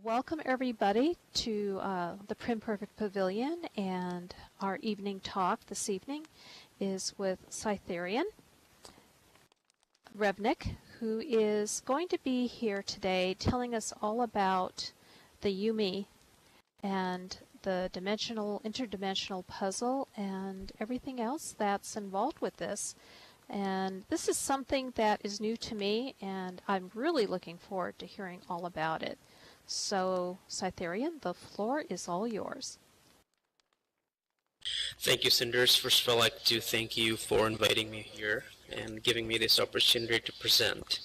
Welcome everybody to the PrimPerfect Pavilion, and our evening talk this evening is with Cytherion, Revnik, who is going to be here today telling us all about the Yumi and the interdimensional puzzle and everything else that's involved with this. And this is something that is new to me, and I'm really looking forward to hearing all about it. So, Cytherion, the floor is all yours. Thank you, Cinders. First of all, I'd like to thank you for inviting me here and giving me this opportunity to present.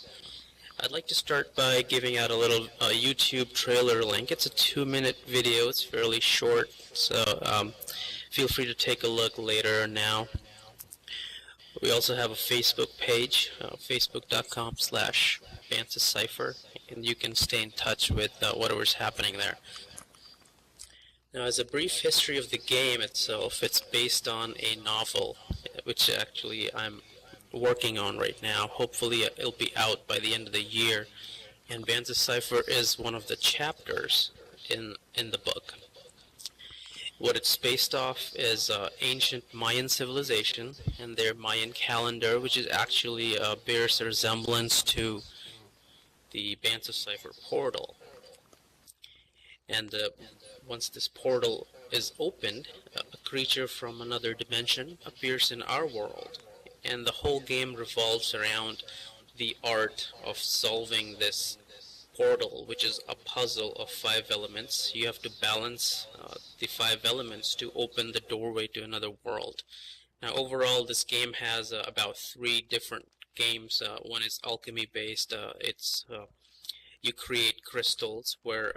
I'd like to start by giving out a little YouTube trailer link. It's a 2-minute video. It's fairly short, so feel free to take a look later now. We also have a Facebook page, facebook.com/Bands of Cypher, and you can stay in touch with whatever's happening there. Now, as a brief history of the game itself, it's based on a novel, which actually I'm working on right now. Hopefully it'll be out by the end of the year, and Bands of Cypher is one of the chapters in the book. What it's based off is ancient Mayan civilization and their Mayan calendar, which is actually bears a resemblance to the Bands of Cypher portal. And once this portal is opened, a creature from another dimension appears in our world, and the whole game revolves around the art of solving this portal, which is a puzzle of 5 elements. You have to balance the 5 elements to open the doorway to another world. Now, overall, this game has about 3 different games. One is alchemy based. You create crystals where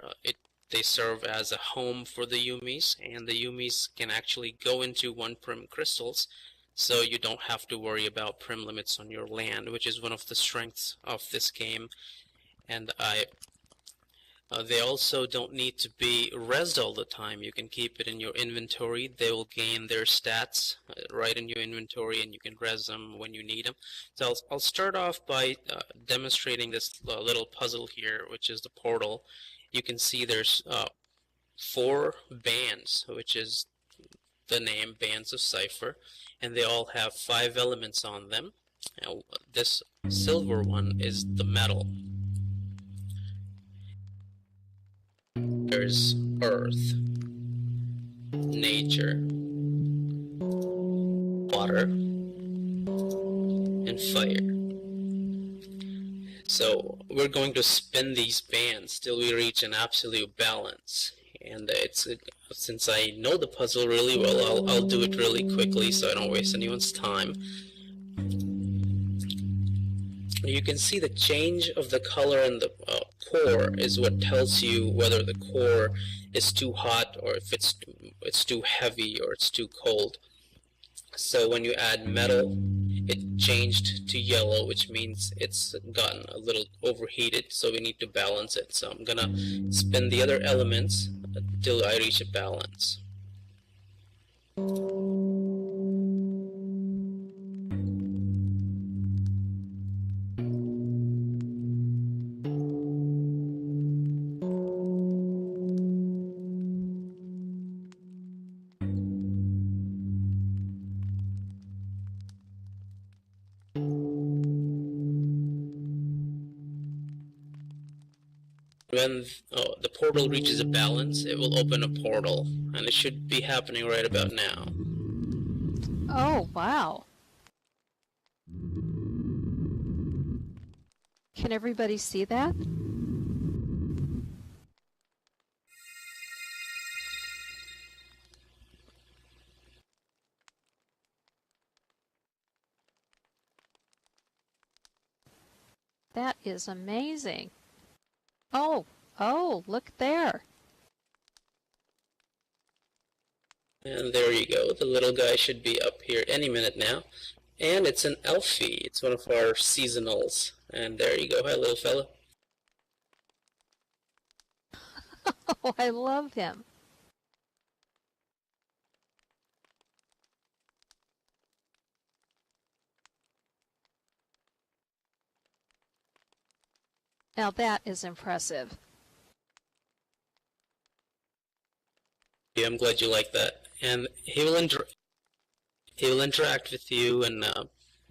they serve as a home for the Yumis, and the Yumis can actually go into 1 Prim crystals, so you don't have to worry about Prim limits on your land, which is one of the strengths of this game. And they also don't need to be rezzed all the time. You can keep it in your inventory. They will gain their stats right in your inventory, and you can res them when you need them. So I'll start off by demonstrating this little puzzle here, which is the portal. You can see there's 4 bands, which is the name Bands of Cypher, and they all have 5 elements on them. Now, this silver one is the metal. There's earth, nature, water, and fire. So we're going to spin these bands till we reach an absolute balance. And since I know the puzzle really well, I'll do it really quickly so I don't waste anyone's time. You can see the change of the color in the core is what tells you whether the core is too hot or if it's too heavy or it's too cold. So when you add metal, it changed to yellow, which means it's gotten a little overheated, so we need to balance it. So I'm gonna spin the other elements until I reach a balance. When the portal reaches a balance, it will open a portal, and it should be happening right about now. Oh, wow. Can everybody see that? That is amazing. Oh, look there. And there you go. The little guy should be up here any minute now. And it's an Elfie. It's one of our seasonals. And there you go. Hi, little fella. Oh, I love him. Now that is impressive. I'm glad you like that. And he will interact with you and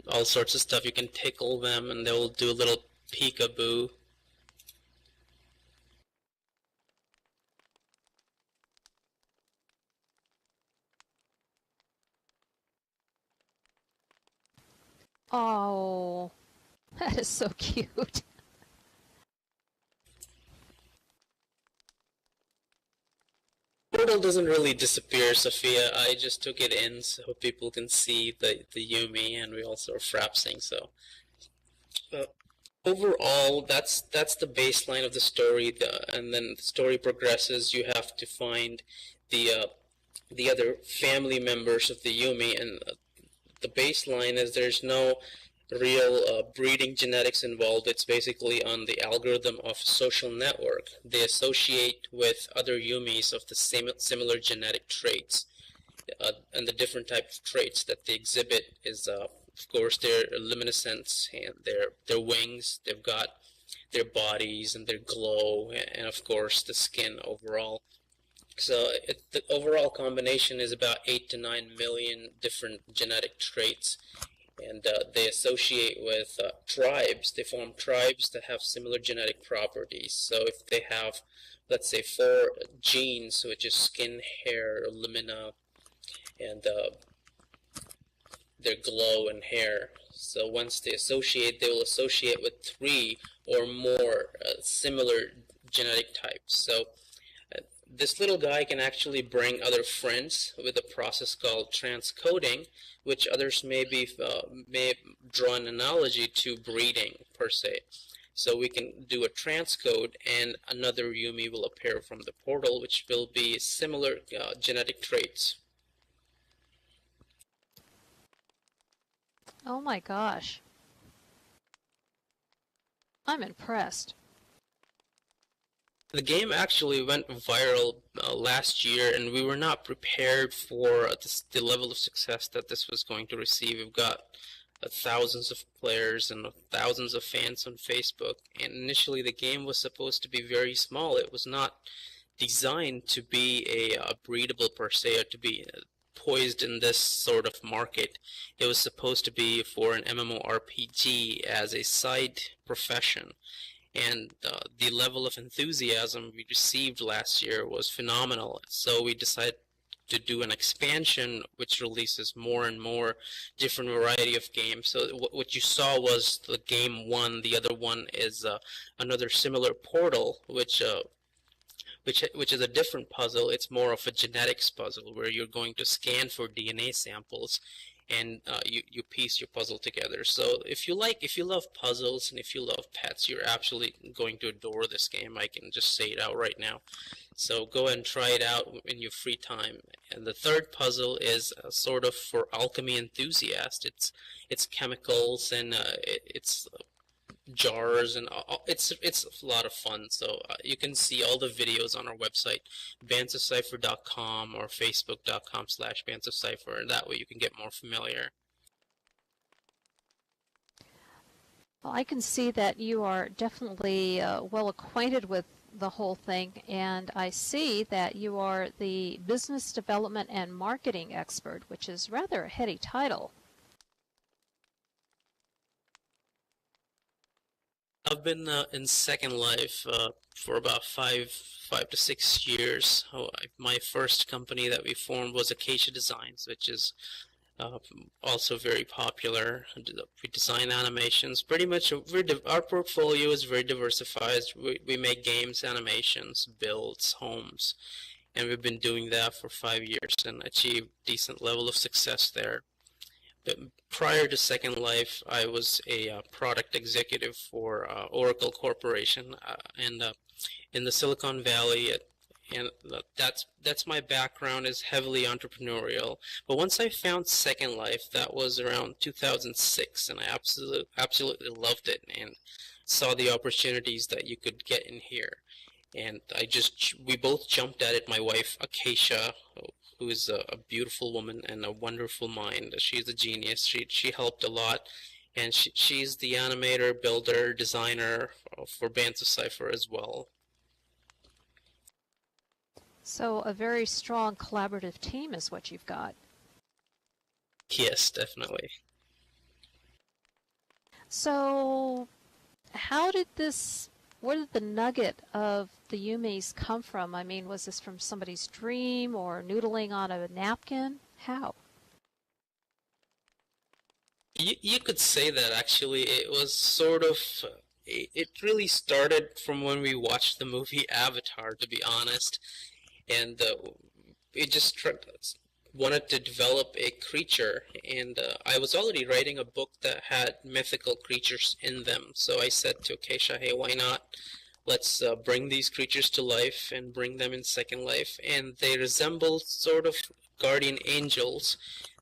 all sorts of stuff. You can tickle them, and they will do a little peekaboo. Oh, that is so cute. Portal doesn't really disappear, Sophia. I just took it in so people can see the Yumi, and we also are frapsing. So overall, that's the baseline of the story. And then the story progresses. You have to find the other family members of the Yumi, and the baseline is there's no real breeding genetics involved. It's basically on the algorithm of a social network. They associate with other Yumis of the similar genetic traits, and the different types of traits that they exhibit is, of course, their luminescence and their wings. They've got their bodies and their glow, and of course the skin overall. So the overall combination is about 8 to 9 million different genetic traits, and they associate with tribes. They form tribes that have similar genetic properties. So if they have, let's say, 4 genes, which is skin, hair, lumina, and their glow and hair. So once they associate, they will associate with 3 or more similar genetic types. So this little guy can actually bring other friends with a process called transcoding, which others may draw an analogy to breeding per se. So we can do a transcode, and another Yumi will appear from the portal, which will be similar genetic traits. Oh my gosh. I'm impressed. The game actually went viral last year, and we were not prepared for the level of success that this was going to receive. We've got thousands of players and thousands of fans on Facebook, and initially the game was supposed to be very small. It was not designed to be a breedable per se, or to be poised in this sort of market. It was supposed to be for an MMORPG as a side profession. And the level of enthusiasm we received last year was phenomenal. So we decided to do an expansion which releases more and more different variety of games. So what you saw was the game 1. The other one is another similar portal, which is a different puzzle. It's more of a genetics puzzle where you're going to scan for DNA samples, and you piece your puzzle together. So if you love puzzles and if you love pets, you're absolutely going to adore this game. I can just say it out right now. So go ahead and try it out in your free time. And the third puzzle is sort of for alchemy enthusiasts. It's chemicals, and it's jars, and it's a lot of fun. So you can see all the videos on our website, bandsofcypher.com or facebook.com/bandsofcypher, and that way you can get more familiar. Well, I can see that you are definitely well acquainted with the whole thing, and I see that you are the business development and marketing expert, which is rather a heady title. I've been in Second Life for about 5 to 6 years. My first company that we formed was Acacia Designs, which is also very popular. We design animations. Pretty much, our portfolio is very diversified. We make games, animations, builds, homes, and we've been doing that for 5 years and achieved decent level of success there. But prior to Second Life, I was a product executive for Oracle Corporation, and in the Silicon Valley, and that's my background, is heavily entrepreneurial. But once I found Second Life, that was around 2006, and I absolutely loved it and saw the opportunities that you could get in here. And we both jumped at it. My wife, Acacia, who is a beautiful woman and a wonderful mind. She's a genius. She helped a lot, and she's the animator, builder, designer for Bands of Cypher as well. So a very strong collaborative team is what you've got. Yes, definitely. So how did this, where did the nugget of the Yumis come from? I mean, was this from somebody's dream or noodling on a napkin? How? You could say that actually. It was sort of. It really started from when we watched the movie Avatar, to be honest, and it just wanted to develop a creature, and I was already writing a book that had mythical creatures in them. So I said to Acacia, "Hey, why not? Let's bring these creatures to life and bring them in Second Life." And they resemble sort of guardian angels.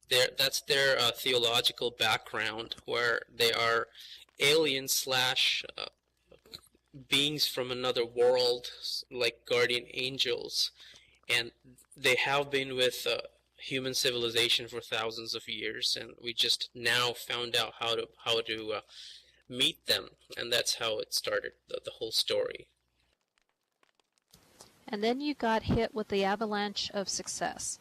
That's their theological background, where they are aliens slash beings from another world, like guardian angels, and they have been with human civilization for thousands of years, and we just now found out how to meet them, and that's how it started, the whole story. And then you got hit with the avalanche of success.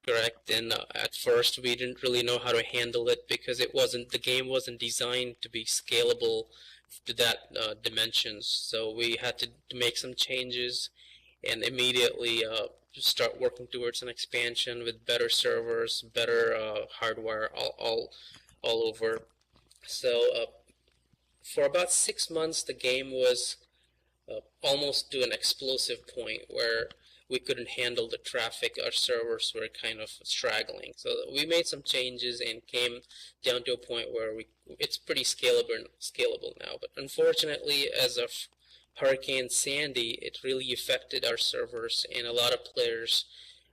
Correct, and at first we didn't really know how to handle it because the game wasn't designed to be scalable to that dimensions. So we had to make some changes and immediately start working towards an expansion with better servers, better hardware, all over. So for about 6 months, the game was almost to an explosive point where we couldn't handle the traffic. Our servers were kind of straggling. So we made some changes and came down to a point where it's pretty scalable now. But unfortunately, as of Hurricane Sandy, it really affected our servers, and a lot of players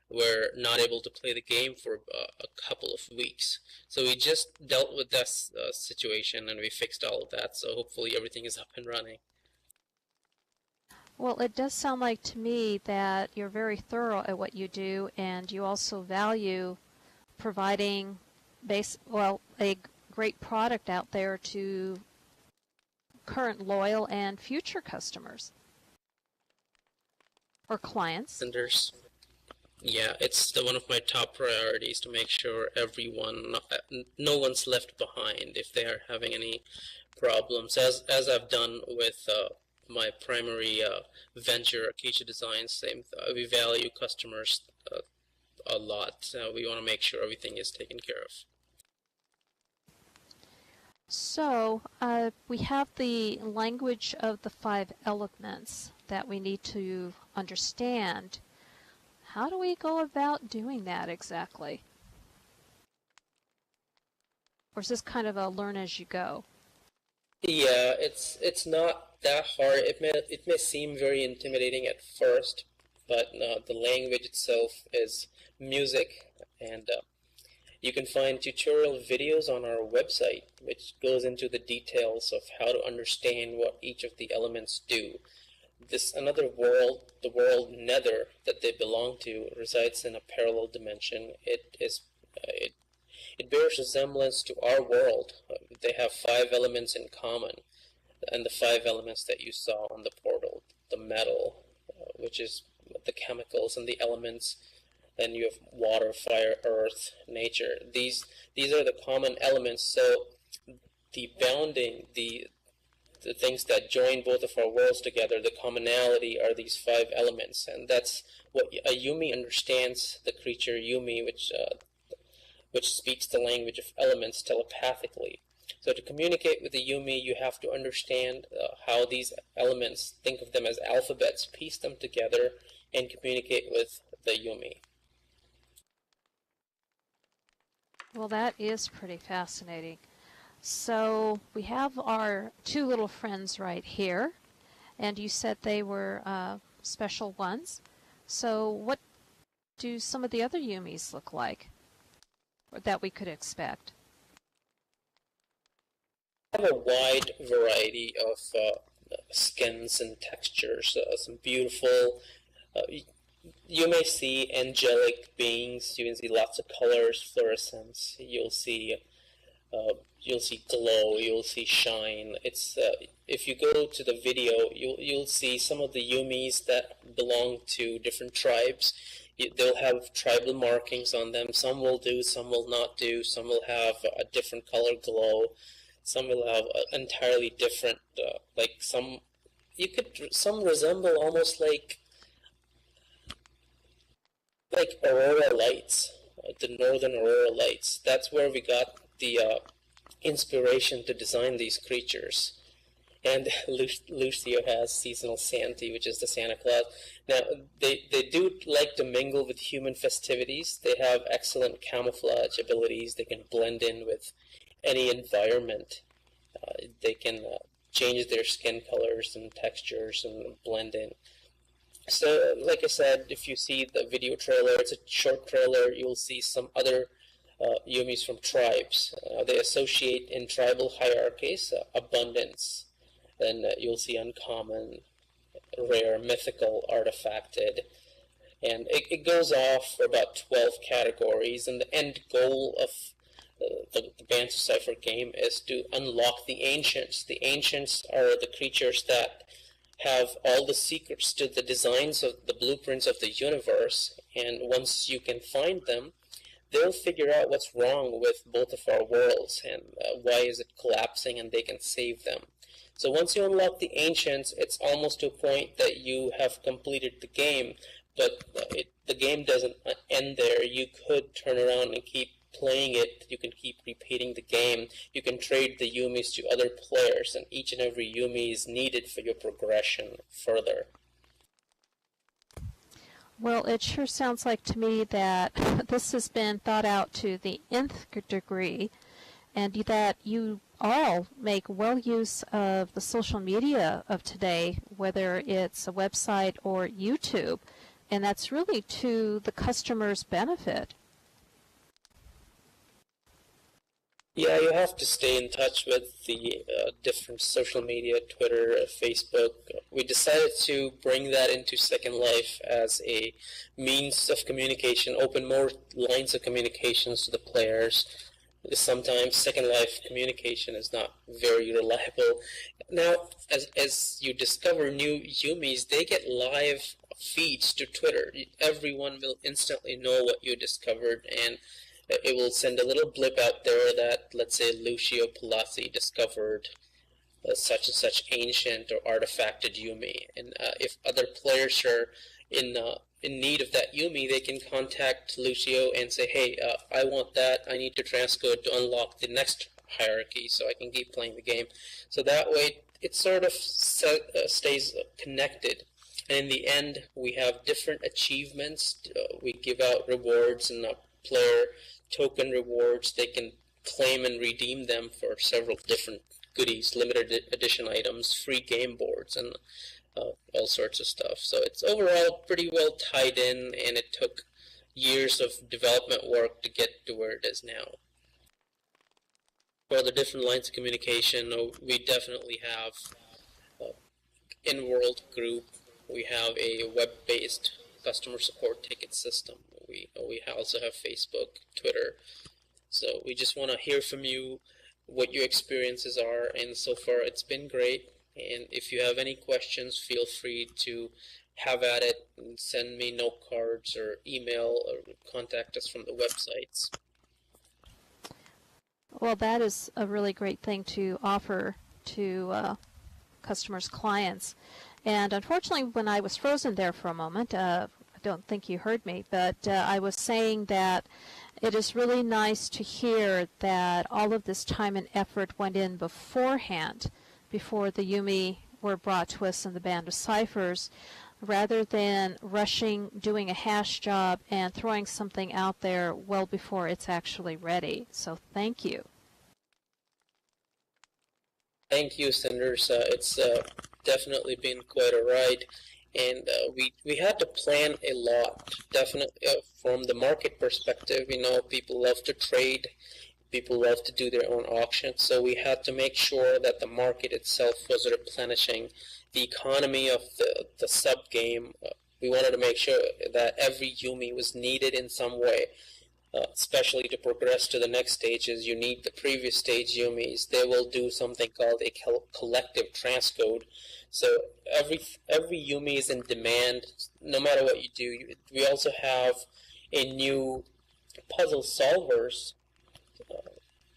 were not able to play the game for a couple of weeks. So we just dealt with that situation, and we fixed all of that. So hopefully everything is up and running. Well, it does sound like to me that you're very thorough at what you do, and you also value providing a great product out there to current loyal and future customers or clients. Cinders. Yeah, it's one of my top priorities to make sure no one's left behind if they are having any problems, as I've done with my primary venture, Acacia Designs. We value customers a lot. We want to make sure everything is taken care of. So we have the language of the 5 elements that we need to understand. How do we go about doing that exactly? Or is this kind of a learn as you go? Yeah, it's not that hard. It may seem very intimidating at first, but the language itself is music, and you can find tutorial videos on our website, which goes into the details of how to understand what each of the elements do. Another world, the world Nether that they belong to, resides in a parallel dimension. It bears resemblance to our world. They have 5 elements in common, and the 5 elements that you saw on the portal: the metal, which is the chemicals and the elements. Then you have water, fire, earth, nature. These are the common elements. So the bounding, the things that join both of our worlds together, the commonality, are these 5 elements, and that's what a Yumi understands. The creature Yumi, which speaks the language of elements telepathically. So to communicate with the Yumi, you have to understand how these elements, think of them as alphabets, piece them together, and communicate with the Yumi. Well, that is pretty fascinating. So we have our 2 little friends right here, and you said they were special ones. So what do some of the other Yumis look like, or that we could expect? I have a wide variety of skins and textures. Some beautiful. You may see angelic beings. You can see lots of colors, fluorescence. You'll see you'll see glow, you'll see shine. It's if you go to the video, you'll see some of the Yumis that belong to different tribes. They'll have tribal markings on them. Some will do, some will not do. Some will have a different color glow. Some will have entirely different, like some resemble almost like aurora lights, the northern aurora lights. That's where we got the inspiration to design these creatures. And Lucio has seasonal Santa, which is the Santa Claus. Now, they do like to mingle with human festivities. They have excellent camouflage abilities. They can blend in with any environment. They can change their skin colors and textures and blend in. So, like I said, if you see the video trailer, it's a short trailer, you'll see some other Yumis from tribes. They associate in tribal hierarchies abundance. Then you'll see uncommon, rare, mythical, artifacted. And it goes off for about 12 categories. And the end goal of the Bands of Cypher game is to unlock the Ancients. The Ancients are the creatures that have all the secrets to the designs of the blueprints of the universe, and once you can find them, they'll figure out what's wrong with both of our worlds and why is it collapsing, and they can save them. So once you unlock the Ancients, it's almost to a point that you have completed the game, but the game doesn't end there. You could turn around and keep playing it. You can keep repeating the game. You can trade the Yumis to other players, and each and every Yumi is needed for your progression further. Well, it sure sounds like to me that this has been thought out to the nth degree, and that you all make well use of the social media of today, whether it's a website or YouTube, and that's really to the customer's benefit. Yeah, you have to stay in touch with the different social media, Twitter, Facebook. We decided to bring that into Second Life as a means of communication, open more lines of communications to the players. Sometimes Second Life communication is not very reliable. Now, as you discover new Yumis, they get live feeds to Twitter. Everyone will instantly know what you discovered, and it will send a little blip out there that, let's say, Lucio Palazzi discovered such and such ancient or artifacted Yumi. And if other players are in need of that Yumi, they can contact Lucio and say, hey, I want that. I need to transcode to unlock the next hierarchy so I can keep playing the game. So that way, it sort of stays connected. And in the end, we have different achievements. We give out rewards and player token rewards. They can claim and redeem them for several different goodies, limited edition items, free game boards, and all sorts of stuff. So it's overall pretty well tied in, and it took years of development work to get to where it is now. For the different lines of communication, we definitely have in-world group. We have a web-based customer support ticket system. We also have Facebook, Twitter. So we just want to hear from you what your experiences are, and so far it's been great. And if you have any questions, feel free to have at it and send me note cards or email or contact us from the websites. Well, that is a really great thing to offer to customers, clients. And unfortunately, when I was frozen there for a moment, I don't think you heard me, but I was saying that it is really nice to hear that all of this time and effort went in beforehand, before the Yumi were brought to us in the Band of Cyphers, rather than rushing, doing a hash job, and throwing something out there well before it's actually ready. So thank you. Thank you, Cinders. It's definitely been quite a ride, and we had to plan a lot. Definitely, from the market perspective, people love to trade, people love to do their own auctions, so we had to make sure that the market itself was replenishing. The economy of the sub-game, we wanted to make sure that every Yumi was needed in some way. especially to progress to the next stages, you need the previous stage Yumis. They will do something called a collective transcode. So every Yumi is in demand, no matter what you do. We also have a new puzzle solvers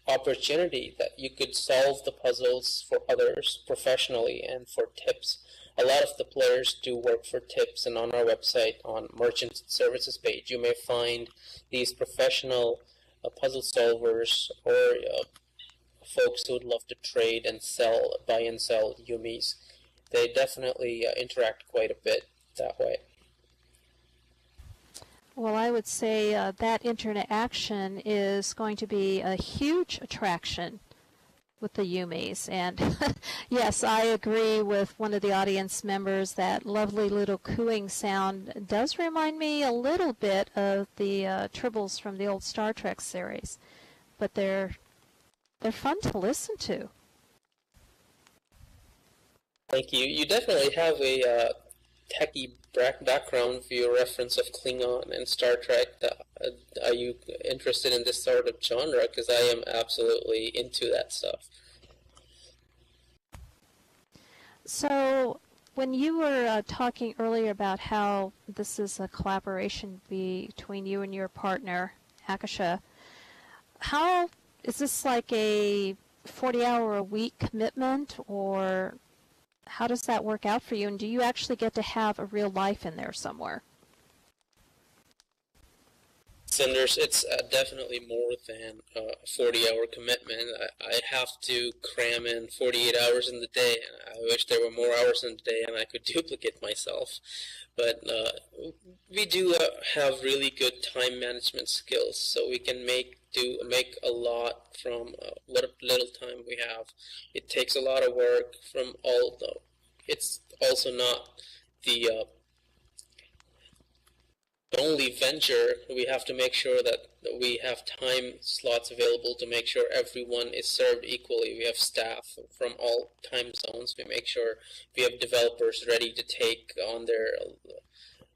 opportunity that you could solve the puzzles for others professionally and for tips. A lot of the players do work for tips, and on our website, on merchant services page, you may find these professional puzzle solvers or folks who would love to trade and sell, buy and sell Yumis. They definitely interact quite a bit that way. Well, I would say that interaction is going to be a huge attraction with the Yumis. And yes, I agree with one of the audience members. That lovely little cooing sound does remind me a little bit of the tribbles from the old Star Trek series. But they're fun to listen to. Thank you. You definitely have a techie background for your reference of Klingon and Star Trek. Are you interested in this sort of genre? Because I am absolutely into that stuff. So, when you were talking earlier about how this is a collaboration between you and your partner, Akasha, how is this like a 40-hour-a-week commitment, or how does that work out for you? And do you actually get to have a real life in there somewhere? Cinders, it's definitely more than a 40-hour commitment. I have to cram in 48 hours in the day, and I wish there were more hours in the day and I could duplicate myself. But we do have really good time management skills, so we can make a lot from what little time we have. It takes a lot of work from all the. It's also not the only venture. We have to make sure that we have time slots available to make sure everyone is served equally. We have staff from all time zones. We make sure we have developers ready to take on their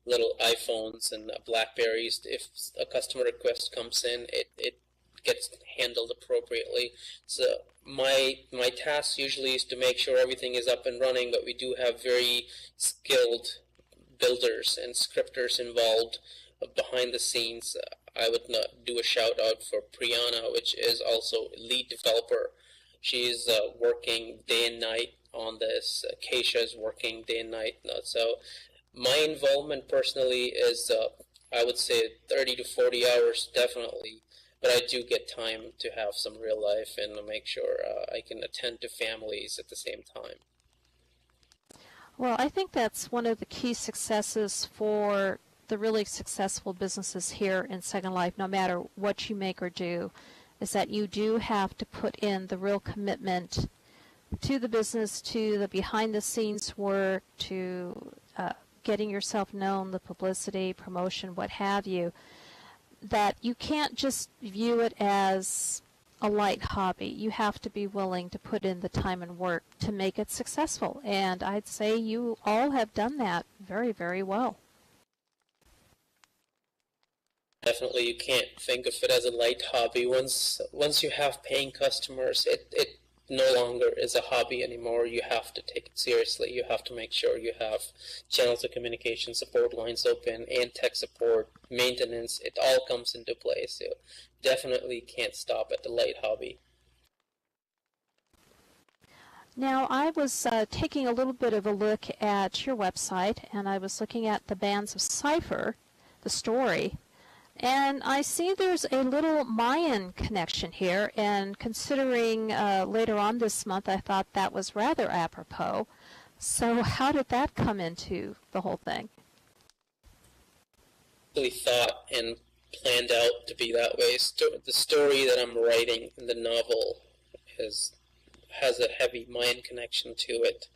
little iPhones and Blackberries. If a customer request comes in, it gets handled appropriately. So my task usually is to make sure everything is up and running, but we do have very skilled builders and scripters involved behind the scenes. I would do a shout out for Priyana, which is also lead developer. She's working day and night on this. Keisha is working day and night. So my involvement personally is, I would say, 30 to 40 hours definitely. But I do get time to have some real life and make sure I can attend to families at the same time. Well, I think that's one of the key successes for the really successful businesses here in Second Life, no matter what you make or do, is that you do have to put in the real commitment to the business, to the behind-the-scenes work, to getting yourself known, the publicity, promotion, what have you, that you can't just view it as a light hobby. You have to be willing to put in the time and work to make it successful. And I'd say you all have done that very, very well. Definitely, you can't think of it as a light hobby. Once you have paying customers, it no longer is a hobby anymore. You have to take it seriously. You have to make sure you have channels of communication, support lines open, and tech support, maintenance. It all comes into play. So definitely can't stop at the light hobby. Now, I was taking a little bit of a look at your website, and I was looking at the Bands of Cypher, the story, and I see there's a little Mayan connection here, and considering later on this month, I thought that was rather apropos. So how did that come into the whole thing? Really thought and planned out to be that way. The story that I'm writing in the novel has a heavy Mayan connection to it.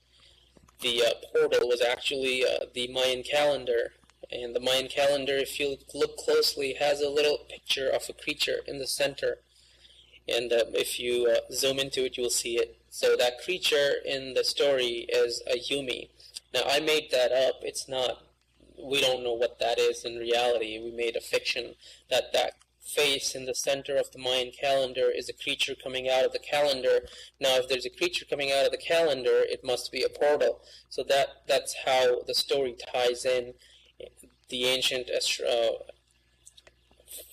The portal was actually the Mayan calendar. And the Mayan calendar, if you look closely, has a little picture of a creature in the center. And if you zoom into it, you will see it. So that creature in the story is a Yumi. Now, I made that up. It's not, we don't know what that is in reality. We made a fiction that face in the center of the Mayan calendar is a creature coming out of the calendar. Now, if there's a creature coming out of the calendar, it must be a portal. So that's how the story ties in. The ancient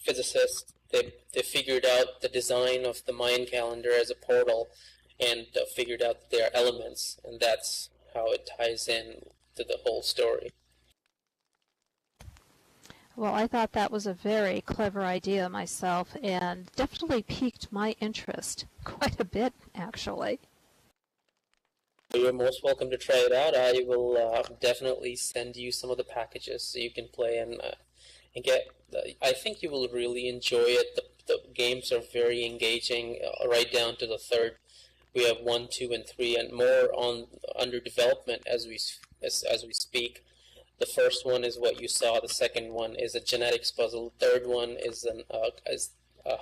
physicists, they figured out the design of the Mayan calendar as a portal, and figured out their elements, and that's how it ties in to the whole story. Well, I thought that was a very clever idea myself, and definitely piqued my interest quite a bit, actually. You're most welcome to try it out. I will definitely send you some of the packages so you can play and get. I think you will really enjoy it. The games are very engaging, right down to the third. We have 1, 2, and 3, and more under development as we speak. The first one is what you saw. The second one is a genetics puzzle. The third one is a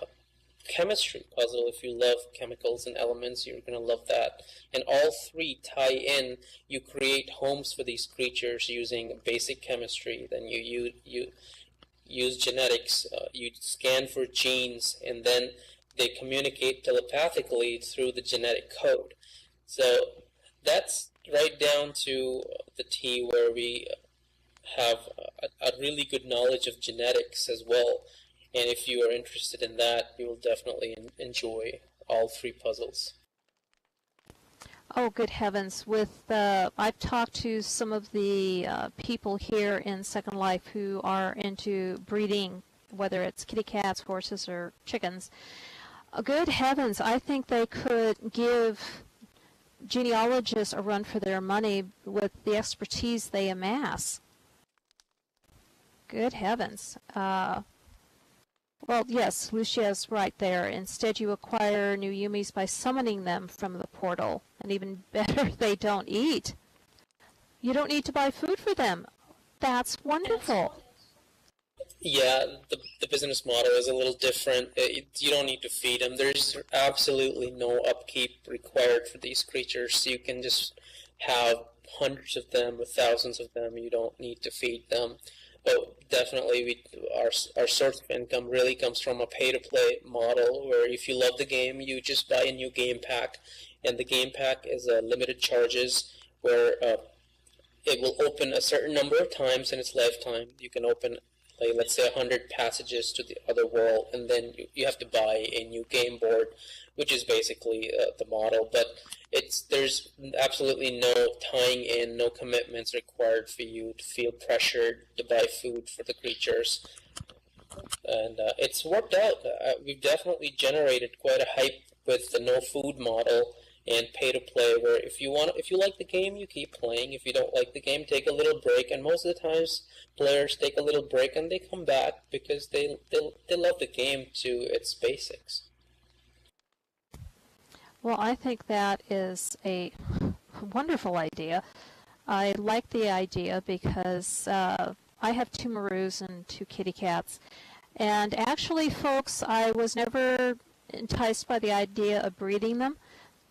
chemistry puzzle. If you love chemicals and elements, you're going to love that. And all three tie in. You create homes for these creatures using basic chemistry. Then you use genetics. You scan for genes, and then they communicate telepathically through the genetic code. So that's right down to the T, where we have a really good knowledge of genetics as well. And if you are interested in that, you will definitely enjoy all three puzzles. Oh, good heavens. I've talked to some of the people here in Second Life who are into breeding, whether it's kitty cats, horses, or chickens. Good heavens, I think they could give genealogists a run for their money with the expertise they amass. Good heavens. Well, yes, Lucia's right there. Instead, you acquire new Yumis by summoning them from the portal. And even better, they don't eat. You don't need to buy food for them. That's wonderful. Yeah, the business model is a little different. You don't need to feed them. There's absolutely no upkeep required for these creatures. You can just have hundreds of them or thousands of them. You don't need to feed them. But definitely, our source of income really comes from a pay-to-play model, where if you love the game, you just buy a new game pack, and the game pack is limited charges, where it will open a certain number of times in its lifetime. You can open, like, let's say 100 passages to the other world, and then you have to buy a new game board, which is basically the model. But there's absolutely no tying in, no commitments required for you to feel pressured to buy food for the creatures. And it's worked out. We've definitely generated quite a hype with the no food model and pay to play, where if you like the game, you keep playing. If you don't like the game, take a little break. And most of the times, players take a little break and they come back because they love the game to its basics. Well, I think that is a wonderful idea. I like the idea because I have 2 Marus and 2 kitty cats. And actually, folks, I was never enticed by the idea of breeding them.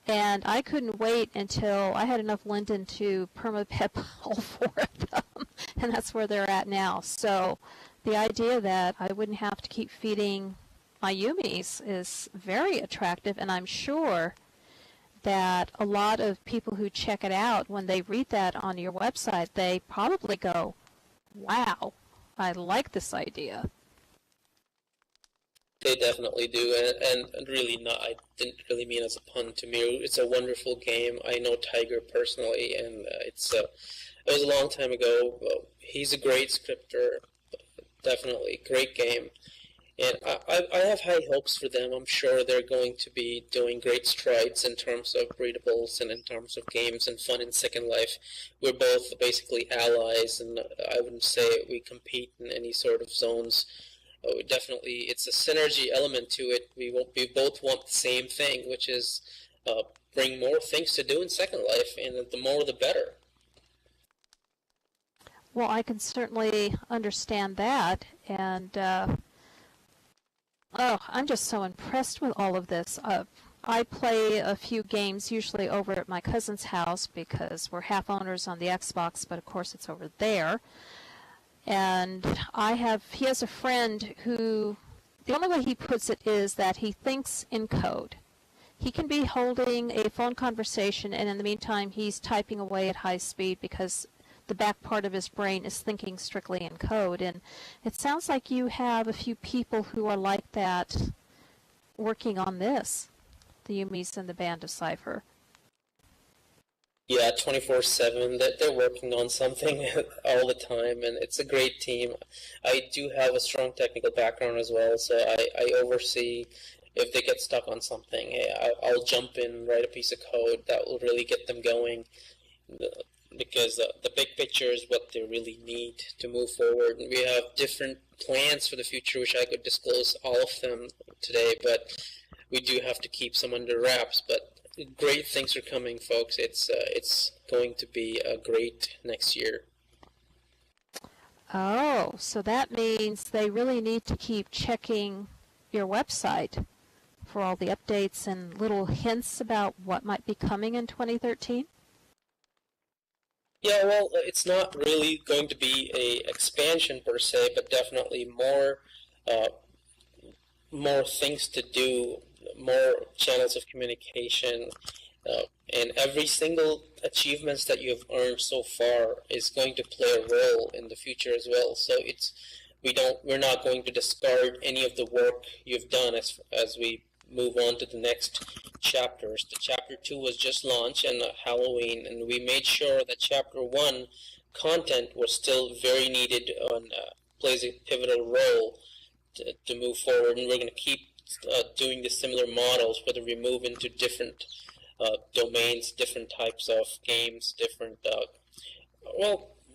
And I couldn't wait until I had enough linden to perma-pet all 4 of them. And that's where they're at now. So the idea that I wouldn't have to keep feeding my Yumis is very attractive, and I'm sure that a lot of people who check it out, when they read that on your website, they probably go, wow, I like this idea. They definitely do, and really I didn't really mean as a pun to Miru. It's a wonderful game. I know Tiger personally, and it was a long time ago. He's a great scripter, definitely, great game. And I have high hopes for them. I'm sure they're going to be doing great strides in terms of breedables and in terms of games and fun in Second Life. We're both basically allies, and I wouldn't say we compete in any sort of zones. Definitely, it's a synergy element to it. We both want the same thing, which is bring more things to do in Second Life, and the more the better. Well, I can certainly understand that, and I'm just so impressed with all of this. I play a few games, usually over at my cousin's house, because we're half owners on the Xbox, but of course it's over there. And he has a friend who the only way he puts it is that he thinks in code. He can be holding a phone conversation, and in the meantime, he's typing away at high speed because the back part of his brain is thinking strictly in code. And it sounds like you have a few people who are like that working on this, the Yumis and the Band of Cypher. Yeah, 24/7. They're working on something all the time, and it's a great team. I do have a strong technical background as well, so I oversee if they get stuck on something. I'll jump in, write a piece of code that will really get them going, because the big picture is what they really need to move forward. And we have different plans for the future, which I could disclose all of them today, but we do have to keep some under wraps. But great things are coming, folks. It's going to be a great next year. Oh, so that means they really need to keep checking your website for all the updates and little hints about what might be coming in 2013? Yeah, well, it's not really going to be a expansion per se, but definitely more things to do, more channels of communication, and every single achievements that you have earned so far is going to play a role in the future as well. So we're not going to discard any of the work you've done as we move on to the next chapters. The chapter 2 was just launched and Halloween, and we made sure that chapter 1 content was still very needed and plays a pivotal role to move forward, and we're going to keep doing the similar models, whether we move into different domains, different types of games, different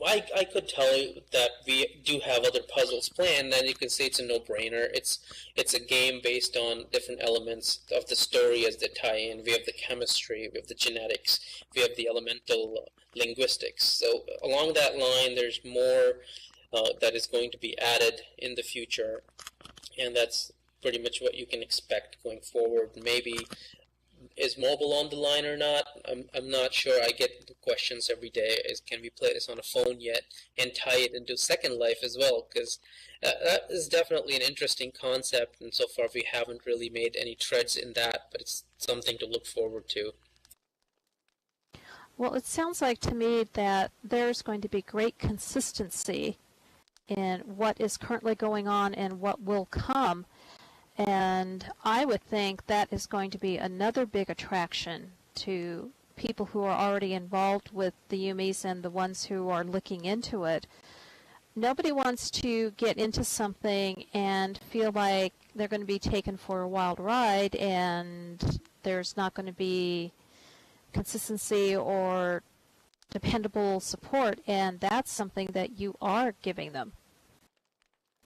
I could tell you that we do have other puzzles planned, and you can say it's a no-brainer. It's a game based on different elements of the story as they tie in. We have the chemistry, we have the genetics, we have the elemental linguistics. So along that line, there's more that is going to be added in the future, and that's pretty much what you can expect going forward. Maybe is mobile on the line or not? I'm not sure. I get questions every day. Can we play this on a phone yet and tie it into Second Life as well? Because that is definitely an interesting concept, and so far we haven't really made any treads in that, but it's something to look forward to. Well, it sounds like to me that there's going to be great consistency in what is currently going on and what will come. And I would think that is going to be another big attraction to people who are already involved with the Yumis and the ones who are looking into it. Nobody wants to get into something and feel like they're going to be taken for a wild ride and there's not going to be consistency or dependable support, and that's something that you are giving them.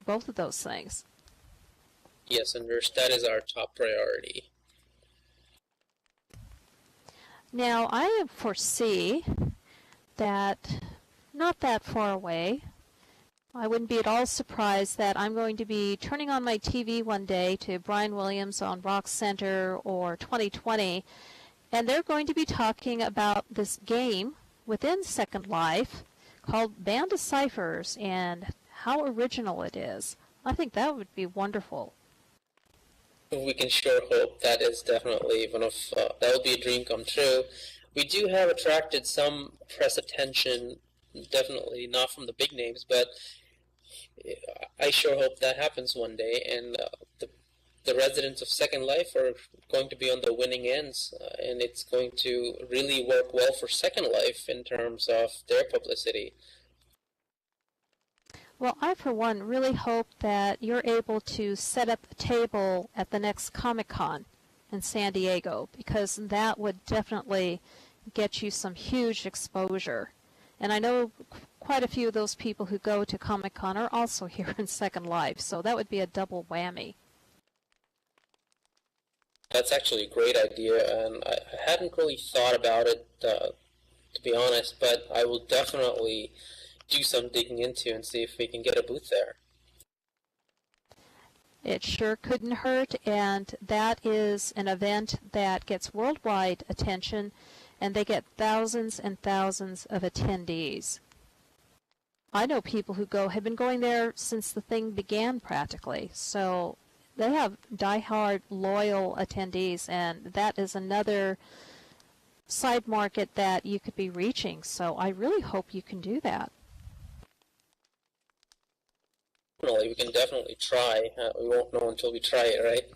Both of those things. Yes, Cinders, that is our top priority. Now, I foresee that not that far away, I wouldn't be at all surprised that I'm going to be turning on my TV one day to Brian Williams on Rock Center or 2020, and they're going to be talking about this game within Second Life called Band of Cyphers and how original it is. I think that would be wonderful. We can sure hope. That is definitely one of that will be a dream come true. We do have attracted some press attention, definitely not from the big names, but I sure hope that happens one day, and the residents of Second Life are going to be on the winning ends, and it's going to really work well for Second Life in terms of their publicity. Well, I, for one, really hope that you're able to set up a table at the next Comic-Con in San Diego, because that would definitely get you some huge exposure. And I know quite a few of those people who go to Comic-Con are also here in Second Life, so that would be a double whammy. That's actually a great idea, and I hadn't really thought about it, to be honest, but I will definitely do some digging into and see if we can get a booth there. It sure couldn't hurt, and that is an event that gets worldwide attention, and they get thousands and thousands of attendees. I know people who have been going there since the thing began practically, so they have diehard loyal attendees, and that is another side market that you could be reaching. So I really hope you can do that. Well, we can definitely try. We won't know until we try it, right?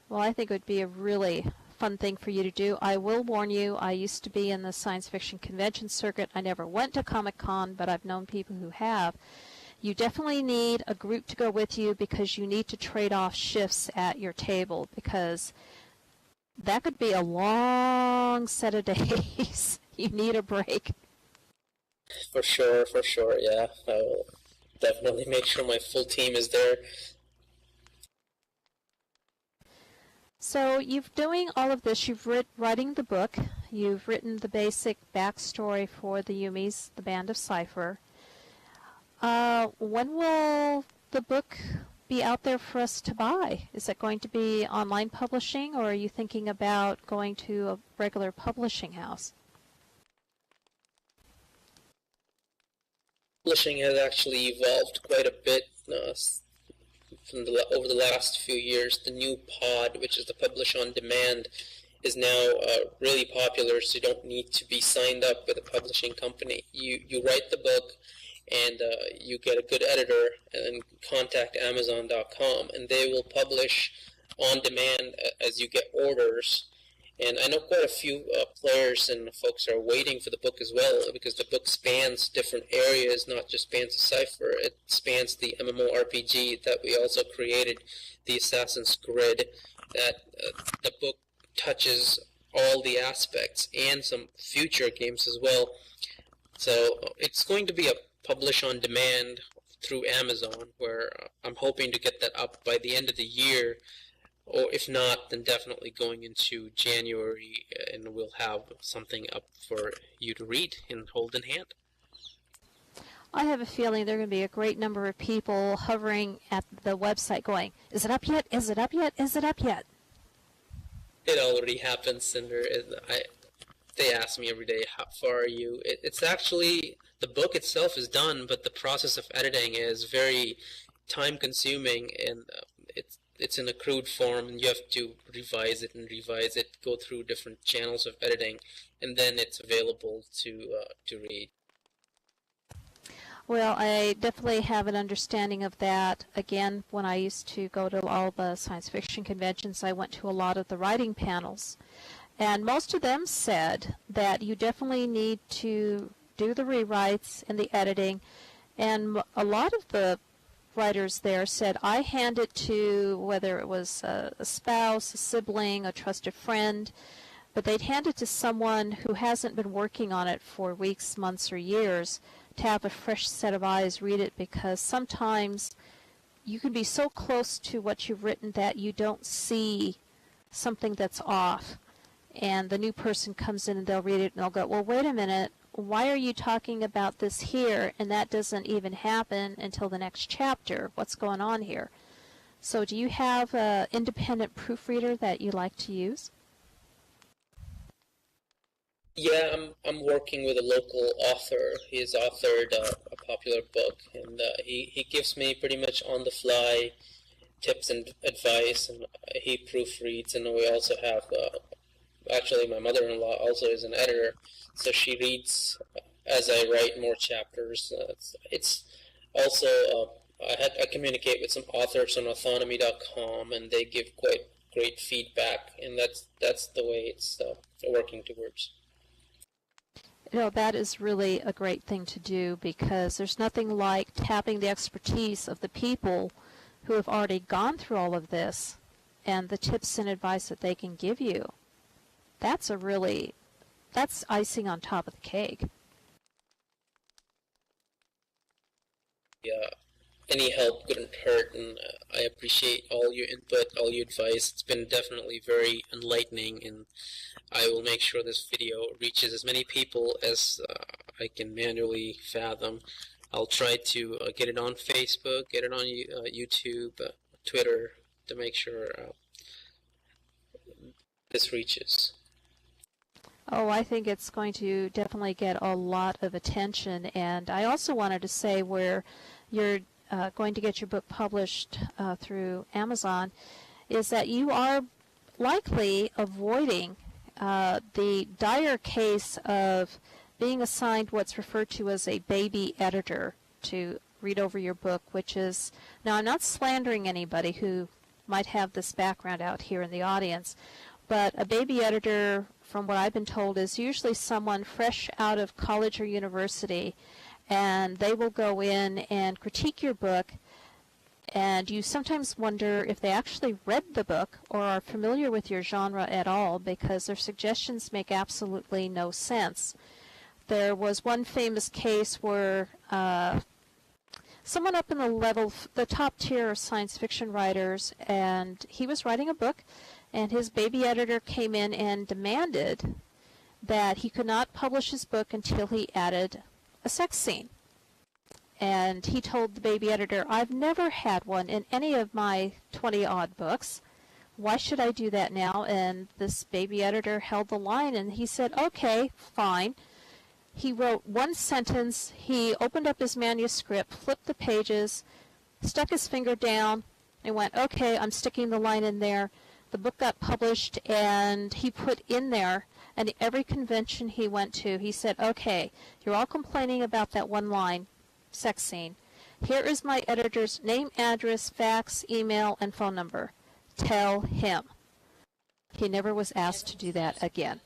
Well, I think it would be a really fun thing for you to do. I will warn you, I used to be in the science fiction convention circuit. I never went to Comic-Con, but I've known people who have. You definitely need a group to go with you because you need to trade off shifts at your table, because that could be a long set of days. You need a break. For sure, yeah. I will definitely make sure my full team is there. So you've doing all of this, you've writing the book, you've written the basic backstory for the Yumis, the Band of Cypher. When will the book be out there for us to buy? Is it going to be online publishing, or are you thinking about going to a regular publishing house? Publishing has actually evolved quite a bit over the last few years. The new pod, which is the publish on demand, is now really popular, so you don't need to be signed up with a publishing company. You write the book, and you get a good editor, and then contact Amazon.com, and they will publish on demand as you get orders. And I know quite a few players and folks are waiting for the book as well, because the book spans different areas, not just Bands of Cypher. It spans the MMORPG that we also created, the Assassin's Grid, that the book touches all the aspects, and some future games as well. So it's going to be a publish on demand through Amazon, where I'm hoping to get that up by the end of the year. Or if not, then definitely going into January, and we'll have something up for you to read and hold in hand. I have a feeling there are going to be a great number of people hovering at the website going, is it up yet? Is it up yet? Is it up yet? It already happens, Cinder. They ask me every day, how far are you? It's actually, the book itself is done, but the process of editing is very time-consuming, and it's in a crude form, and you have to revise it, go through different channels of editing, and then it's available to read. Well, I definitely have an understanding of that. Again, when I used to go to all the science fiction conventions, I went to a lot of the writing panels, and most of them said that you definitely need to do the rewrites and the editing, and a lot of the writers there said, I hand it to, whether it was a spouse, a sibling, a trusted friend, but they'd hand it to someone who hasn't been working on it for weeks, months, or years to have a fresh set of eyes read it, because sometimes you can be so close to what you've written that you don't see something that's off, and the new person comes in and they'll read it and they'll go, well, wait a minute, why are you talking about this here, and that doesn't even happen until the next chapter? What's going on here? So do you have an independent proofreader that you like to use? Yeah, I'm working with a local author. He's authored a popular book, and he gives me pretty much on-the-fly tips and advice, and he proofreads. And we also have, actually my mother-in-law also is an editor, so she reads as I write more chapters. It's also, I communicate with some authors on autonomy.com, and they give quite great feedback, and that's the way it's working towards. You know, that is really a great thing to do, because there's nothing like tapping the expertise of the people who have already gone through all of this and the tips and advice that they can give you. That's icing on top of the cake. Yeah, any help couldn't hurt, and I appreciate all your input, all your advice. It's been definitely very enlightening, and I will make sure this video reaches as many people as I can manually fathom. I'll try to get it on Facebook, get it on YouTube, Twitter, to make sure this reaches. Oh, I think it's going to definitely get a lot of attention. And I also wanted to say, where you're going to get your book published through Amazon is that you are likely avoiding the dire case of being assigned what's referred to as a baby editor to read over your book, which is, now I'm not slandering anybody who might have this background out here in the audience, but a baby editor, from what I've been told, is usually someone fresh out of college or university, and they will go in and critique your book, and you sometimes wonder if they actually read the book or are familiar with your genre at all, because their suggestions make absolutely no sense. There was one famous case where someone up in the top tier of science fiction writers, and he was writing a book, and his baby editor came in and demanded that he could not publish his book until he added a sex scene. And he told the baby editor, I've never had one in any of my 20-odd books. Why should I do that now? And this baby editor held the line, and he said, okay, fine. He wrote one sentence, he opened up his manuscript, flipped the pages, stuck his finger down, and went, okay, I'm sticking the line in there. The book got published, and he put in there, and every convention he went to, he said, okay, you're all complaining about that one line, sex scene. Here is my editor's name, address, fax, email, and phone number. Tell him. He never was asked to do that again.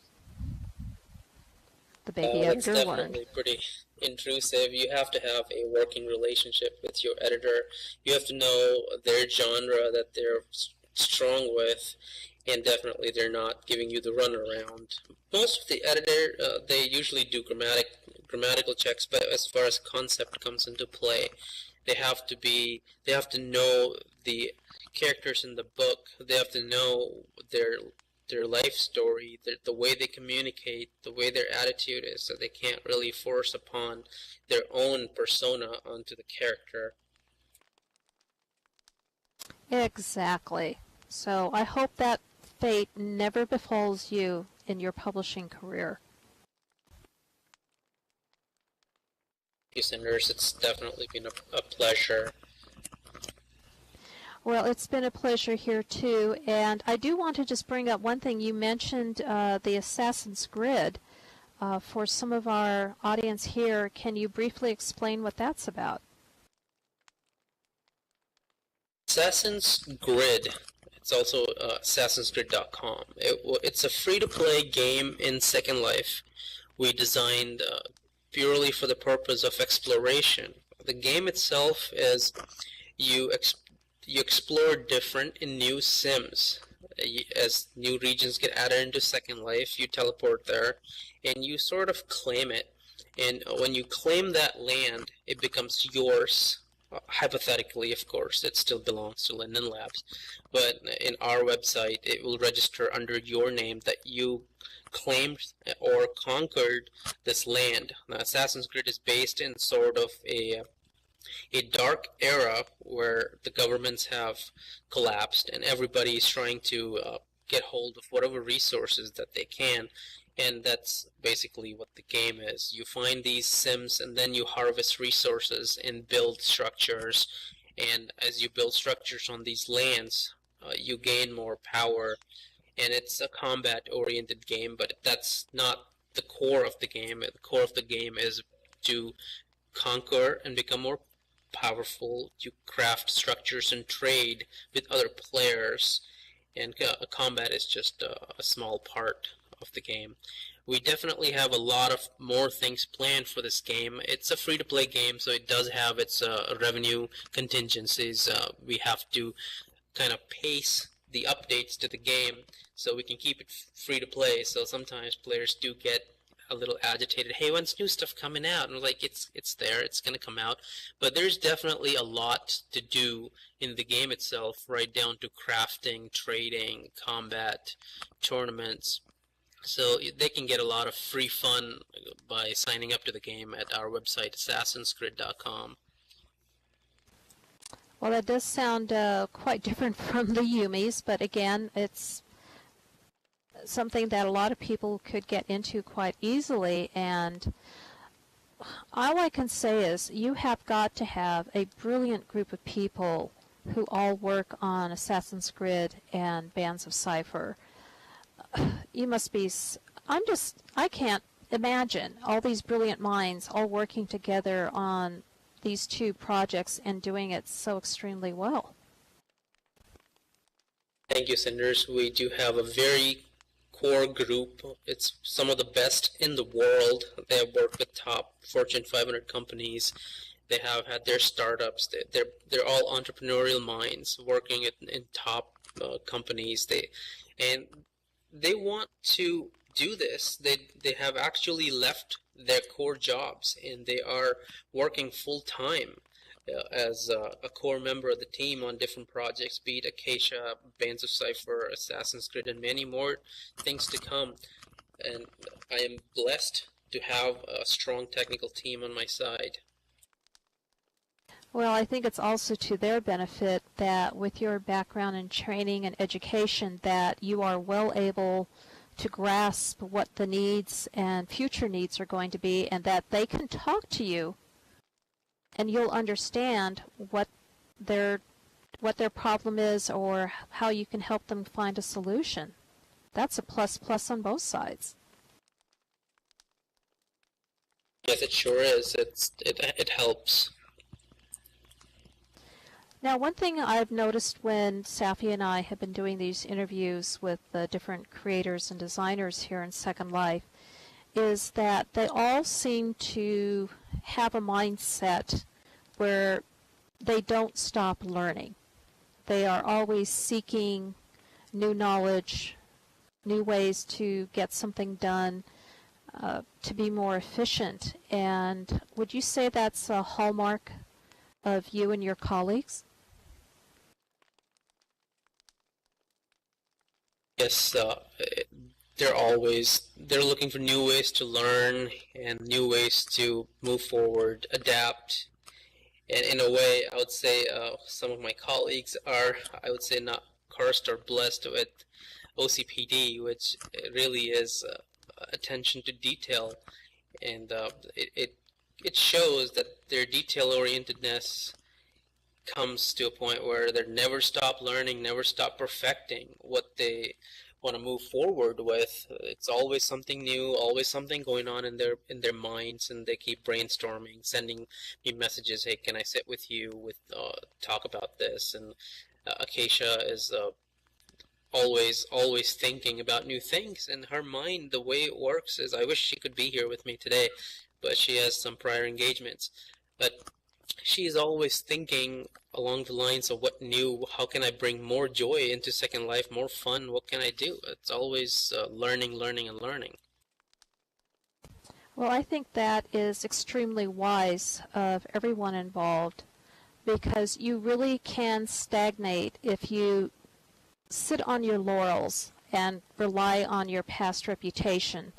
The baby editor It's learned. definitely pretty intrusive. You have to have a working relationship with your editor. You have to know their genre that they're strong with, and definitely they're not giving you the runaround. Most of the editor, they usually do grammatical checks, but as far as concept comes into play, they have to know the characters in the book. They have to know their life story, the way they communicate, the way their attitude is, so they can't really force upon their own persona onto the character. Exactly. So I hope that fate never befalls you in your publishing career. Thank you, Cinders. It's definitely been a pleasure. Well, it's been a pleasure here too, and I do want to just bring up one thing. You mentioned the Assassin's Grid. For some of our audience here, can you briefly explain what that's about? Assassin's Grid. It's also assassinsgrid.com. It's a free-to-play game in Second Life. We designed purely for the purpose of exploration. The game itself is you explore different and new sims. As new regions get added into Second Life, you teleport there, and you sort of claim it. And when you claim that land, it becomes yours. Hypothetically, of course, it still belongs to Linden Labs. But in our website, it will register under your name that you claimed or conquered this land. Now, Assassin's Grid is based in sort of a dark era where the governments have collapsed and everybody is trying to get hold of whatever resources that they can, and that's basically what the game is. You find these sims and then you harvest resources and build structures, and as you build structures on these lands, you gain more power, and it's a combat oriented game, but that's not the core of the game. The core of the game is to conquer and become more powerful, to craft structures and trade with other players, and combat is just a small part of the game. We definitely have a lot of more things planned for this game. It's a free-to-play game, so it does have its revenue contingencies. We have to kind of pace the updates to the game so we can keep it free to play. So sometimes players do get a little agitated. Hey, when's new stuff coming out? And we're like, it's there, it's going to come out. But there's definitely a lot to do in the game itself, right down to crafting, trading, combat, tournaments. So they can get a lot of free fun by signing up to the game at our website, assassinsgrid.com. Well, that does sound quite different from the Yumis, but again, it's something that a lot of people could get into quite easily, and all I can say is you have got to have a brilliant group of people who all work on Assassin's Creed and Bands of Cypher. You must be, I can't imagine all these brilliant minds all working together on these two projects and doing it so extremely well. Thank you, Cinders. We do have a very core group. It's some of the best in the world. They have worked with top Fortune 500 companies. They have had their startups. They're all entrepreneurial minds working in top companies. They want to do this. They have actually left their core jobs and they are working full time as a core member of the team on different projects, be it Acacia, Bands of Cypher, Assassin's Creed, and many more things to come. And I am blessed to have a strong technical team on my side. Well, I think it's also to their benefit that with your background in training and education that you are well able to grasp what the needs and future needs are going to be and that they can talk to you and you'll understand what their problem is or how you can help them find a solution. That's a plus on both sides. Yes, it sure is. It helps. Now, one thing I've noticed when Safi and I have been doing these interviews with the different creators and designers here in Second Life is that they all seem to have a mindset where they don't stop learning. They are always seeking new knowledge, new ways to get something done, to be more efficient. And would you say that's a hallmark of you and your colleagues? Yes, they're looking for new ways to learn and new ways to move forward, adapt. And in a way, I would say some of my colleagues are, I would say, not cursed or blessed with OCPD, which really is attention to detail, and it shows that their detail-orientedness comes to a point where they never stop learning, never stop perfecting what they want to move forward with. It's always something new, always something going on in their minds, and they keep brainstorming, sending me messages. Hey, can I sit with you with talk about this? And Acacia is always thinking about new things, and her mind, the way it works is, I wish she could be here with me today, but she has some prior engagements. But she's always thinking along the lines of what new, how can I bring more joy into Second Life, more fun, what can I do? It's always learning. Well, I think that is extremely wise of everyone involved because you really can stagnate if you sit on your laurels and rely on your past reputation.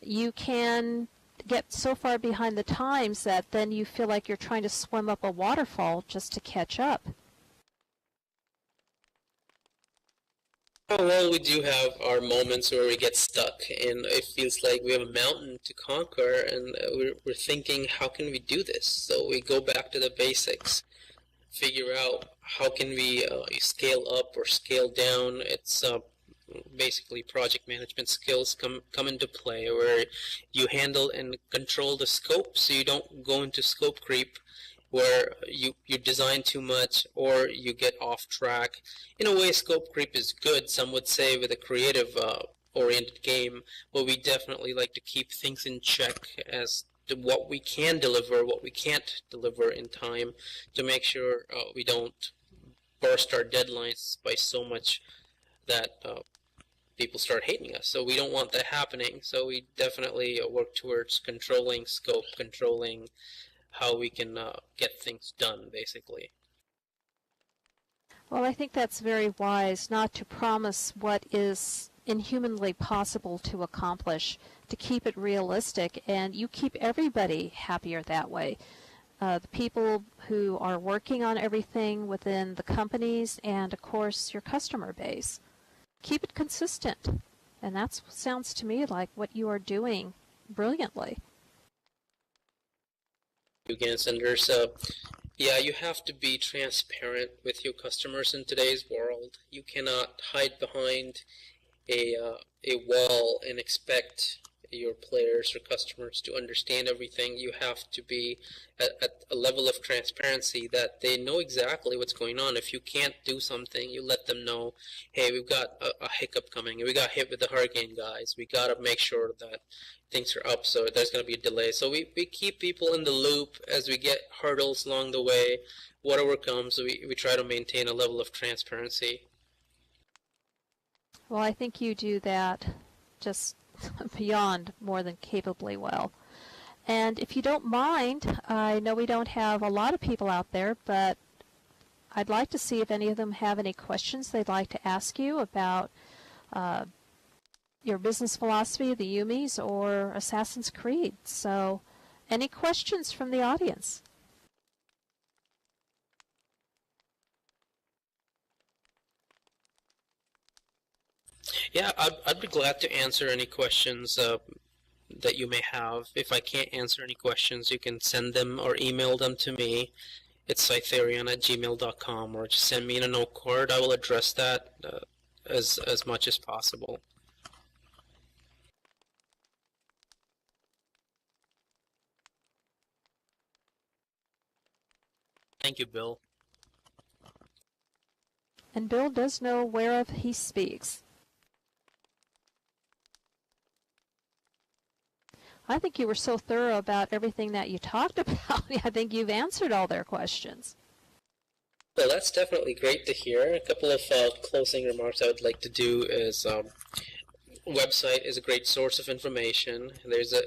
You can get so far behind the times that then you feel like you're trying to swim up a waterfall just to catch up. Well, we do have our moments where we get stuck and it feels like we have a mountain to conquer, and we're thinking, how can we do this? So we go back to the basics, figure out how can we scale up or scale down. It's basically project management skills come into play, where you handle and control the scope so you don't go into scope creep where you design too much or you get off track. In a way, scope creep is good, some would say, with a creative oriented game, but we definitely like to keep things in check as to what we can deliver, what we can't deliver in time, to make sure we don't burst our deadlines by so much that people start hating us. So we don't want that happening. So we definitely work towards controlling scope, controlling how we can get things done, basically. Well, I think that's very wise not to promise what is inhumanly possible to accomplish, to keep it realistic, and you keep everybody happier that way. The people who are working on everything within the companies and, of course, your customer base. Keep it consistent, and that sounds to me like what you are doing brilliantly. Again, Cinders. Yeah, you have to be transparent with your customers in today's world. You cannot hide behind a wall and expect your players or customers to understand everything. You have to be at a level of transparency that they know exactly what's going on. If you can't do something, you let them know, hey, we've got a hiccup coming. We got hit with the hurricane, guys. We got to make sure that things are up, so there's going to be a delay. So we keep people in the loop as we get hurdles along the way. Whatever comes, we try to maintain a level of transparency. Well, I think you do that just beyond more than capably well. And if you don't mind, I know we don't have a lot of people out there, but I'd like to see if any of them have any questions they'd like to ask you about your business philosophy, the Yumis, or Assassin's Creed. So, any questions from the audience? Yeah, I'd be glad to answer any questions that you may have. If I can't answer any questions, you can send them or email them to me. It's cytherion@gmail.com, or just send me in a note card. I will address that as much as possible. Thank you, Bill. And Bill does know whereof he speaks. I think you were so thorough about everything that you talked about. I think you've answered all their questions. Well, that's definitely great to hear. A couple of closing remarks I would like to do is website is a great source of information. There's a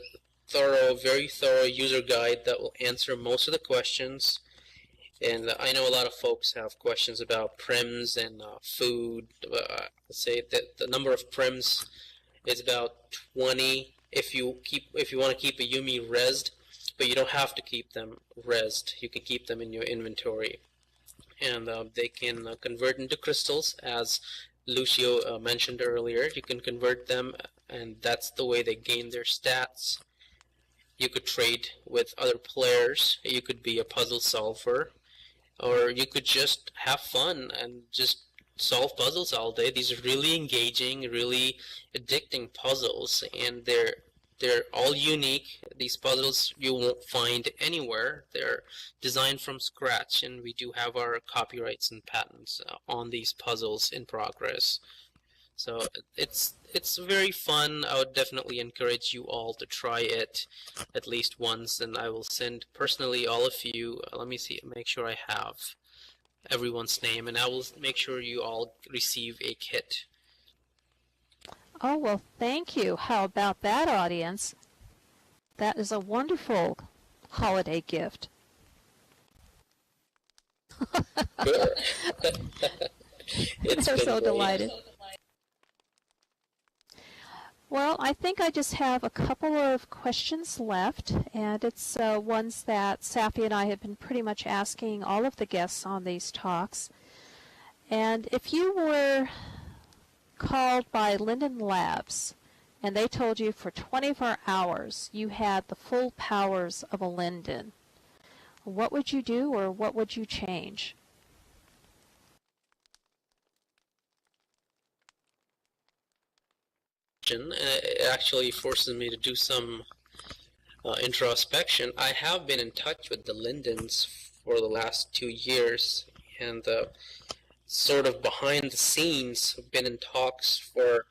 very thorough user guide that will answer most of the questions. And I know a lot of folks have questions about prims and food. Let's say that the number of prims is about 20. If you want to keep a Yumi rezzed, but you don't have to keep them rezzed. You can keep them in your inventory, and they can convert into crystals, as Lucio mentioned earlier. You can convert them, and that's the way they gain their stats. You could trade with other players. You could be a puzzle solver, or you could just have fun and just solve puzzles all day. These are really engaging, really addicting puzzles, and they're all unique. These puzzles you won't find anywhere. They're designed from scratch, and we do have our copyrights and patents on these puzzles in progress. So it's very fun. I would definitely encourage you all to try it at least once, and I will send personally all of you. Let me see, make sure I have everyone's name, and I will make sure you all receive a kit. Oh, well, thank you. How about that, audience? That is a wonderful holiday gift. Sure. They're so delighted. Well, I think I just have a couple of questions left, and it's ones that Safi and I have been pretty much asking all of the guests on these talks. And if you were called by Linden Labs and they told you for 24 hours you had the full powers of a Linden, what would you do, or what would you change? It actually forces me to do some introspection. I have been in touch with the Lindens for the last 2 years, and sort of behind the scenes been in talks for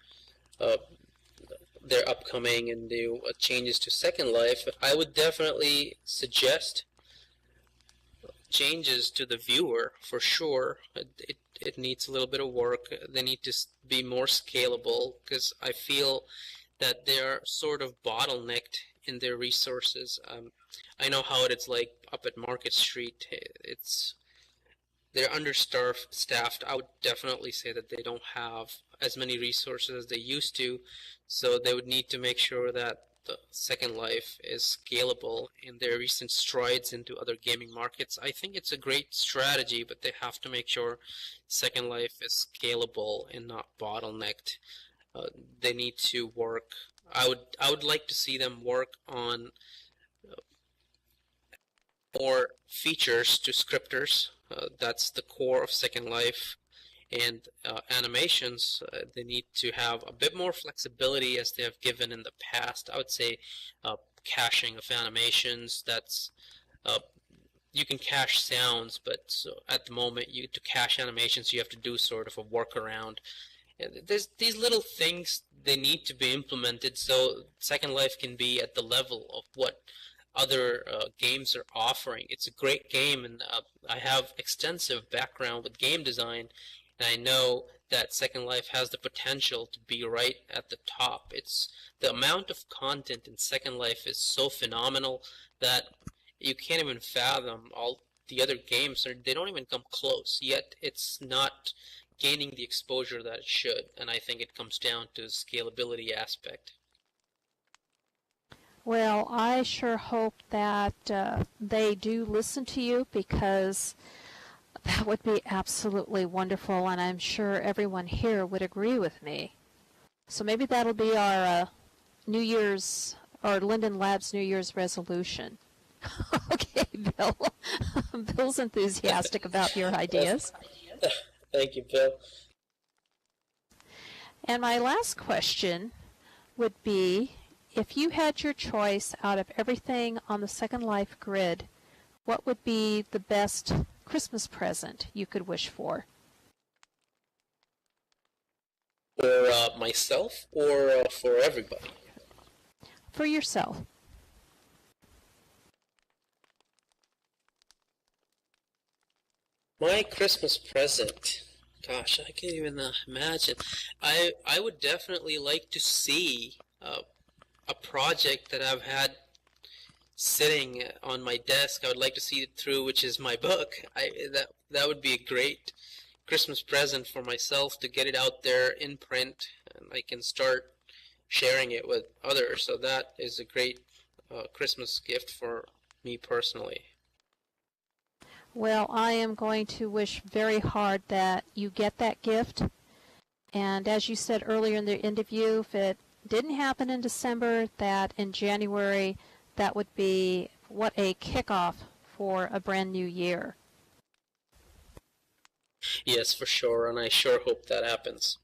their upcoming and new changes to Second Life. I would definitely suggest changes to the viewer for sure. It needs a little bit of work. They need to be more scalable, because I feel that they're sort of bottlenecked in their resources. I know how it's like up at Market Street. They're understaffed. I would definitely say that they don't have as many resources as they used to, so they would need to make sure that the Second Life is scalable in their recent strides into other gaming markets. I think it's a great strategy, but they have to make sure Second Life is scalable and not bottlenecked. They need to work. I would like to see them work on more features to scripters. That's the core of Second Life. And animations, they need to have a bit more flexibility as they have given in the past. I would say caching of animations. That's you can cache sounds, but at the moment, to cache animations, you have to do sort of a workaround. There's these little things, they need to be implemented so Second Life can be at the level of what other games are offering. It's a great game, and I have extensive background with game design, and I know that Second Life has the potential to be right at the top. It's the amount of content in Second Life is so phenomenal that you can't even fathom. All the other games they don't even come close. Yet it's not gaining the exposure that it should, and I think it comes down to the scalability aspect. Well, I sure hope that they do listen to you, because that would be absolutely wonderful, and I'm sure everyone here would agree with me. So maybe that'll be our New Year's, or Linden Labs New Year's resolution. Okay, Bill. Bill's enthusiastic about your ideas. Thank you, Bill. And my last question would be, if you had your choice out of everything on the Second Life grid, what would be the best Christmas present you could wish for? For myself, or for everybody? For yourself. My Christmas present, gosh, I can't even imagine. I would definitely like to see a project that I've had sitting on my desk. I would like to see it through, which is my book. That would be a great Christmas present for myself, to get it out there in print, and I can start sharing it with others. So that is a great Christmas gift for me personally. Well, I am going to wish very hard that you get that gift. And as you said earlier in the interview, if it didn't happen in December, that in January, that would be what a kickoff for a brand new year. Yes, for sure, and I sure hope that happens.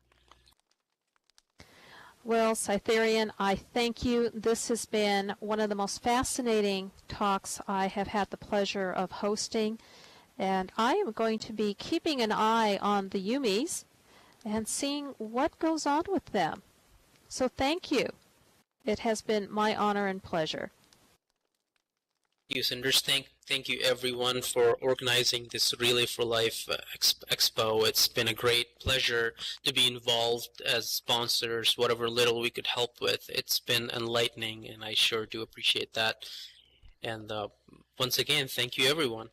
Well, Cytherion, I thank you. This has been one of the most fascinating talks I have had the pleasure of hosting. And I am going to be keeping an eye on the Yumis and seeing what goes on with them. So thank you. It has been my honor and pleasure. Thank you, Cinders. Thank you, everyone, for organizing this Relay for Life Expo. It's been a great pleasure to be involved as sponsors, whatever little we could help with. It's been enlightening, and I sure do appreciate that. And once again, thank you, everyone.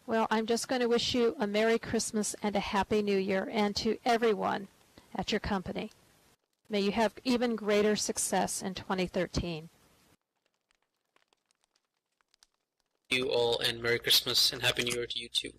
Well, I'm just going to wish you a Merry Christmas and a Happy New Year, and to everyone at your company. May you have even greater success in 2013. You all, and Merry Christmas and Happy New Year to you too.